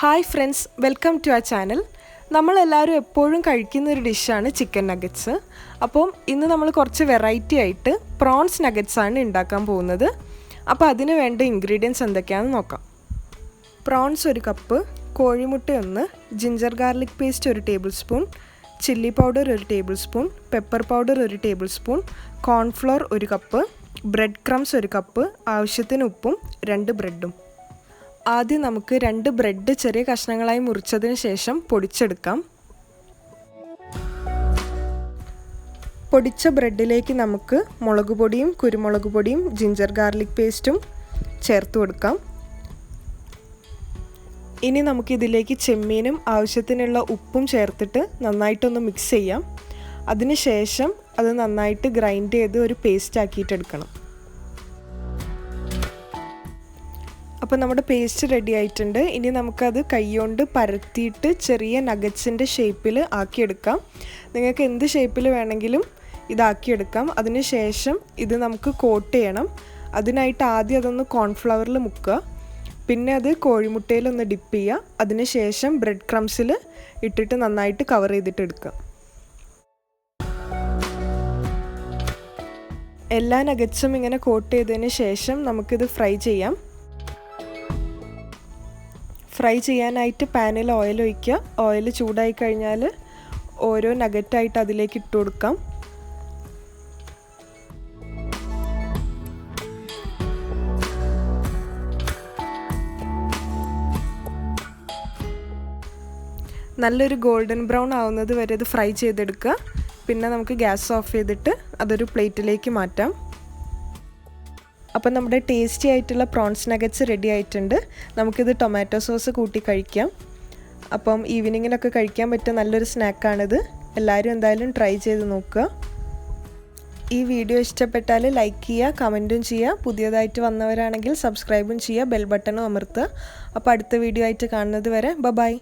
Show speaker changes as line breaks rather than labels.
Hi friends, welcome to our channel. നമ്മളെല്ലാവരും എപ്പോഴും കഴിക്കുന്ന ഒരു ഡിഷാണ് ചിക്കൻ നഗറ്റ്സ്. അപ്പം ഇന്ന് നമ്മൾ കുറച്ച് വെറൈറ്റി ആയിട്ട് പ്രോൺസ് നഗറ്റ്സ് ആണ് ഉണ്ടാക്കാൻ പോകുന്നത്. അപ്പോൾ അതിന് വേണ്ട ഇൻഗ്രീഡിയൻസ് എന്തൊക്കെയാണെന്ന് നോക്കാം. പ്രോൺസ് 1 കപ്പ്, കോഴിമുട്ട 1, ginger garlic paste 1 table spoon, chilli powder 1 table spoon, pepper powder 1 table spoon, cornflour 1 cup, bread crumbs 1 cup, ആവശ്യത്തിന് ഉപ്പും 2 ബ്രെഡും. ആദ്യം നമുക്ക് 2 ബ്രെഡ് ചെറിയ കഷ്ണങ്ങളായി മുറിച്ചതിന് ശേഷം പൊടിച്ചെടുക്കാം. പൊടിച്ച ബ്രെഡിലേക്ക് നമുക്ക് മുളക് പൊടിയും കുരുമുളക് പൊടിയും ജിഞ്ചർ ഗാർലിക് പേസ്റ്റും ചേർത്ത് കൊടുക്കാം. ഇനി നമുക്കിതിലേക്ക് ചെമ്മീനും ആവശ്യത്തിനുള്ള ഉപ്പും ചേർത്തിട്ട് നന്നായിട്ടൊന്ന് മിക്സ് ചെയ്യാം. അതിനുശേഷം അത് നന്നായിട്ട് ഗ്രൈൻഡ് ചെയ്ത് ഒരു പേസ്റ്റ് ആക്കിയിട്ടെടുക്കണം. അപ്പോൾ നമ്മുടെ പേസ്റ്റ് റെഡി ആയിട്ടുണ്ട്. ഇനി നമുക്കത് കൈകൊണ്ട് പരത്തിയിട്ട് ചെറിയ നഗറ്റ്സിൻ്റെ ഷേപ്പിൽ ആക്കിയെടുക്കാം. നിങ്ങൾക്ക് എന്ത് ഷേപ്പിൽ വേണമെങ്കിലും ഇതാക്കിയെടുക്കാം. അതിനുശേഷം ഇത് നമുക്ക് കോട്ട് ചെയ്യണം. അതിനായിട്ട് ആദ്യം അതൊന്ന് കോൺഫ്ലവറിൽ മുക്കുക, പിന്നെ അത് കോഴിമുട്ടയിലൊന്ന് ഡിപ്പ് ചെയ്യുക. അതിനുശേഷം ബ്രെഡ് ക്രംസിൽ ഇട്ടിട്ട് നന്നായിട്ട് കവർ ചെയ്തിട്ട് എടുക്കുക. എല്ലാ നഗറ്റ്സും ഇങ്ങനെ കോട്ട് ചെയ്തതിന് ശേഷം നമുക്കിത് ഫ്രൈ ചെയ്യാം. ഫ്രൈ ചെയ്യാനായിട്ട് പാനിൽ ഓയിൽ ഒഴിക്കുക. ഓയിൽ ചൂടായി കഴിഞ്ഞാൽ ഓരോ നഗറ്റായിട്ട് അതിലേക്ക് ഇട്ട് കൊടുക്കാം. നല്ലൊരു ഗോൾഡൻ ബ്രൗൺ ആവുന്നത് വരെ ഇത് ഫ്രൈ ചെയ്തെടുക്കുക. പിന്നെ നമുക്ക് ഗ്യാസ് ഓഫ് ചെയ്തിട്ട് അതൊരു പ്ലേറ്റിലേക്ക് മാറ്റാം. അപ്പം നമ്മുടെ ടേസ്റ്റി ആയിട്ടുള്ള പ്രോൺസ് നഗറ്റ്സ് റെഡി ആയിട്ടുണ്ട്. നമുക്കിത് ടൊമാറ്റോ സോസ് കൂട്ടി കഴിക്കാം. അപ്പം ഈവനിങ്ങിലൊക്കെ കഴിക്കാൻ പറ്റിയ നല്ലൊരു സ്നാക്കാണിത്. എല്ലാവരും എന്തായാലും ട്രൈ ചെയ്ത് നോക്കുക. ഈ വീഡിയോ ഇഷ്ടപ്പെട്ടാൽ ലൈക്ക് ചെയ്യുക, കമൻറ്റും ചെയ്യുക. പുതിയതായിട്ട് വന്നവരാണെങ്കിൽ സബ്സ്ക്രൈബും ചെയ്യുക, ബെൽ ബട്ടണും അമർത്തുക. അപ്പോൾ അടുത്ത വീഡിയോ ആയിട്ട് കാണുന്നത് വരെ ബൈ.